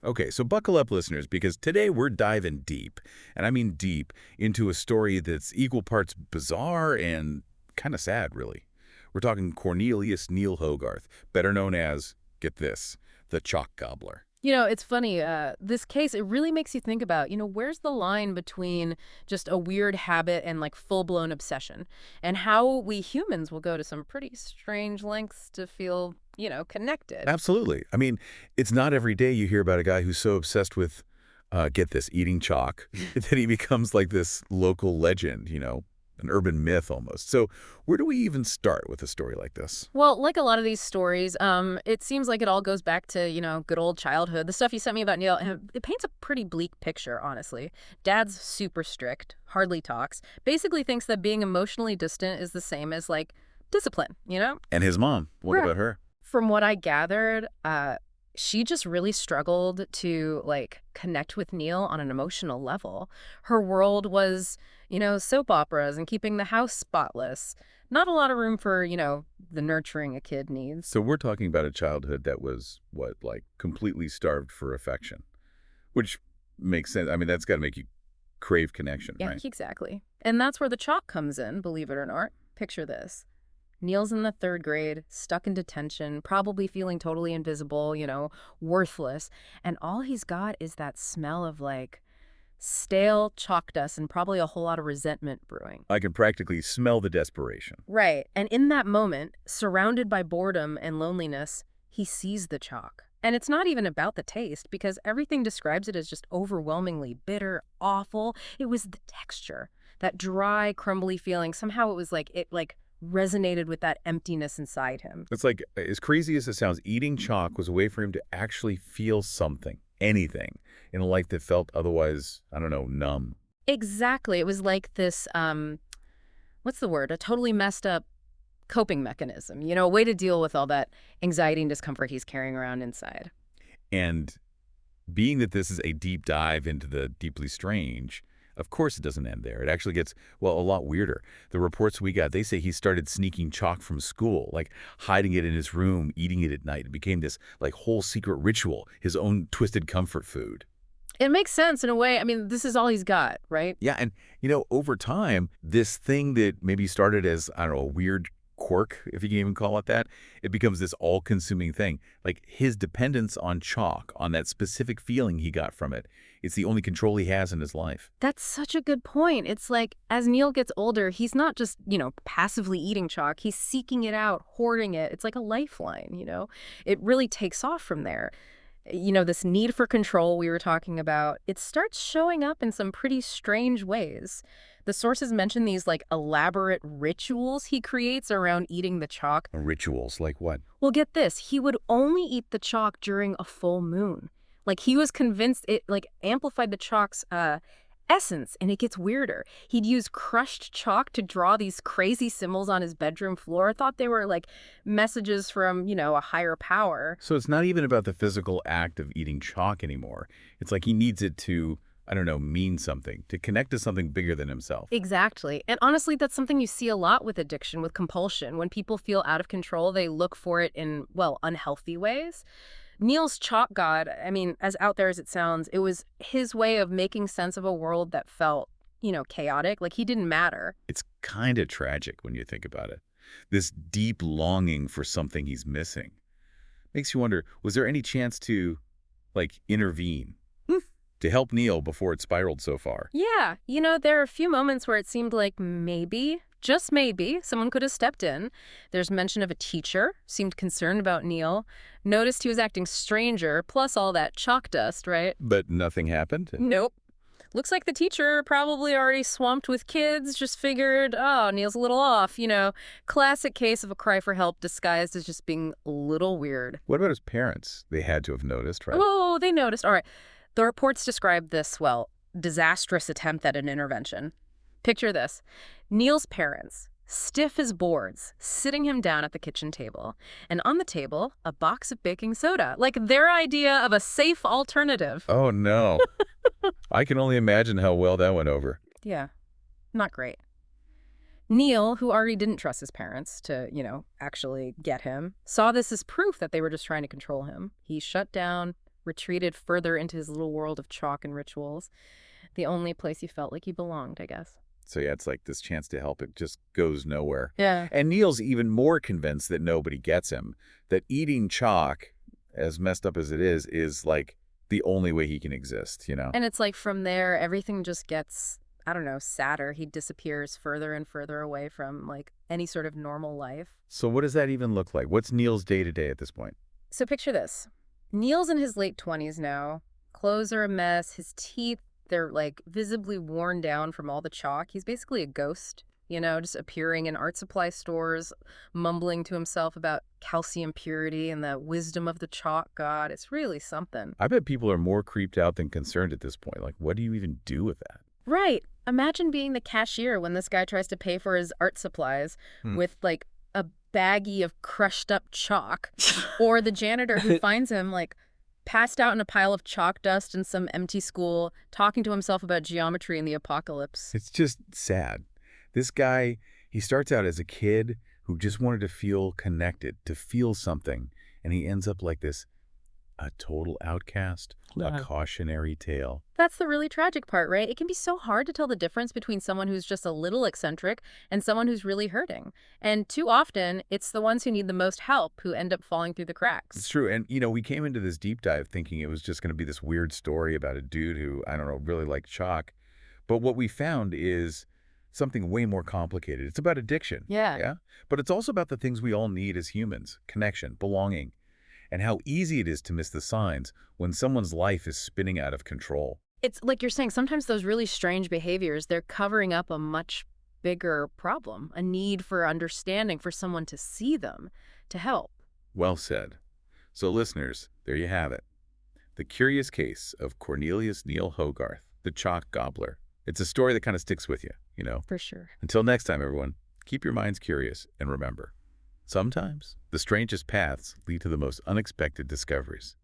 Okay, so buckle up, listeners, because today we're diving deep, and I mean deep, into a story that's equal parts bizarre and kind of sad, really. We're talking Cornelius Neil Hogarth, better known as, get this, the Chalk Gobbler. It's funny. This case, it really makes you think about, where's the line between just a weird habit and like full-blown obsession, and how we humans will go to some pretty strange lengths to feel, connected. Absolutely. I mean, it's not every day you hear about a guy who's so obsessed with, get this, eating chalk, that he becomes like this local legend, an urban myth almost. So where do we even start with a story like this? Well, like a lot of these stories, it seems like it all goes back to, good old childhood. The stuff you sent me about Neil, it paints a pretty bleak picture, honestly. Dad's super strict, hardly talks, basically thinks that being emotionally distant is the same as, like, discipline. And his mom, what Right. about her? From what I gathered, she just really struggled to, like, connect with Neil on an emotional level. Her world was, soap operas and keeping the house spotless. Not a lot of room for, the nurturing a kid needs. So we're talking about a childhood that was, what, like completely starved for affection, which makes sense. I mean, that's got to make you crave connection, Yeah, right? exactly. And that's where the chalk comes in, believe it or not. Picture this. Neil's in the third grade, stuck in detention, probably feeling totally invisible, worthless. And all he's got is that smell of, like, stale chalk dust and probably a whole lot of resentment brewing. I can practically smell the desperation. Right. And in that moment, surrounded by boredom and loneliness, he sees the chalk. And it's not even about the taste, because everything describes it as just overwhelmingly bitter, awful. It was the texture, that dry, crumbly feeling. Somehow it was like it resonated with that emptiness inside him. It's like, as crazy as it sounds, eating chalk was a way for him to actually feel something, anything, in a life that felt otherwise, I don't know, numb. Exactly. It was like this, what's the word? A totally messed up coping mechanism, a way to deal with all that anxiety and discomfort he's carrying around inside. And being that this is a deep dive into the deeply strange, of course it doesn't end there. It actually gets, well, a lot weirder. The reports we got, they say he started sneaking chalk from school, like hiding it in his room, eating it at night. It became this like whole secret ritual, his own twisted comfort food. It makes sense in a way. I mean, this is all he's got, right? Yeah, and over time, this thing that maybe started as, I don't know, a weird quirk, if you can even call it that, it becomes this all-consuming thing. Like his dependence on chalk, on that specific feeling he got from it, it's the only control he has in his life. That's such a good point. It's like as Neil gets older, he's not just, passively eating chalk. He's seeking it out, hoarding it. It's like a lifeline. It really takes off from there. This need for control we were talking about, it starts showing up in some pretty strange ways. The sources mention these like elaborate rituals he creates around eating the chalk. Rituals, like what? Well, get this, he would only eat the chalk during a full moon. Like he was convinced it like amplified the chalk's essence, and it gets weirder. He'd use crushed chalk to draw these crazy symbols on his bedroom floor. Thought they were like messages from, a higher power. So it's not even about the physical act of eating chalk anymore. It's like he needs it to, I don't know, mean something, to connect to something bigger than himself. Exactly. And honestly, that's something you see a lot with addiction, with compulsion. When people feel out of control, they look for it in, well, unhealthy ways. Neil's chalk god, I mean, as out there as it sounds, it was his way of making sense of a world that felt, chaotic. Like he didn't matter. It's kind of tragic when you think about it. This deep longing for something he's missing. Makes you wonder, was there any chance to, like, intervene? To help Neil before it spiraled so far? Yeah, there are a few moments where it seemed like maybe, just maybe, someone could have stepped in. There's mention of a teacher, seemed concerned about Neil, noticed he was acting stranger, plus all that chalk dust, right? But nothing happened? Nope. Looks like the teacher, probably already swamped with kids, just figured, oh, Neil's a little off, Classic case of a cry for help disguised as just being a little weird. What about his parents? They had to have noticed, right? Oh, they noticed. All right. The reports describe this, well, disastrous attempt at an intervention. Picture this. Neil's parents, stiff as boards, sitting him down at the kitchen table. And on the table, a box of baking soda. Like their idea of a safe alternative. Oh, no. I can only imagine how well that went over. Yeah, not great. Neil, who already didn't trust his parents to, actually get him, saw this as proof that they were just trying to control him. He shut down, retreated further into his little world of chalk and rituals. The only place he felt like he belonged, I guess. So yeah, it's like this chance to help, it just goes nowhere. Yeah. And Neil's even more convinced that nobody gets him, that eating chalk, as messed up as it is like the only way he can exist, you know? And it's like from there, everything just gets, I don't know, sadder. He disappears further and further away from like any sort of normal life. So what does that even look like? What's Neil's day-to-day at this point? So picture this. Neil's in his late 20s now. Clothes are a mess. His teeth, they're like visibly worn down from all the chalk. He's basically a ghost, just appearing in art supply stores, mumbling to himself about calcium purity and the wisdom of the chalk god. It's really something. I bet people are more creeped out than concerned at this point. Like, what do you even do with that? Right. Imagine being the cashier when this guy tries to pay for his art supplies with like a baggie of crushed up chalk, or the janitor who finds him like passed out in a pile of chalk dust in some empty school, talking to himself about geometry and the apocalypse. It's just sad. This guy, he starts out as a kid who just wanted to feel connected, to feel something, and he ends up like this, a total outcast, a cautionary tale. That's the really tragic part, right? It can be so hard to tell the difference between someone who's just a little eccentric and someone who's really hurting. And too often, it's the ones who need the most help who end up falling through the cracks. It's true. And, we came into this deep dive thinking it was just going to be this weird story about a dude who, I don't know, really liked chalk. But what we found is something way more complicated. It's about addiction. Yeah. But it's also about the things we all need as humans: connection, belonging, and how easy it is to miss the signs when someone's life is spinning out of control. It's like you're saying, sometimes those really strange behaviors, they're covering up a much bigger problem, a need for understanding, for someone to see them, to help. Well said. So listeners, there you have it. The curious case of Cornelius Neil Hogarth, the Chalk Gobbler. It's a story that kind of sticks with you, For sure. Until next time, everyone, keep your minds curious and remember, sometimes the strangest paths lead to the most unexpected discoveries.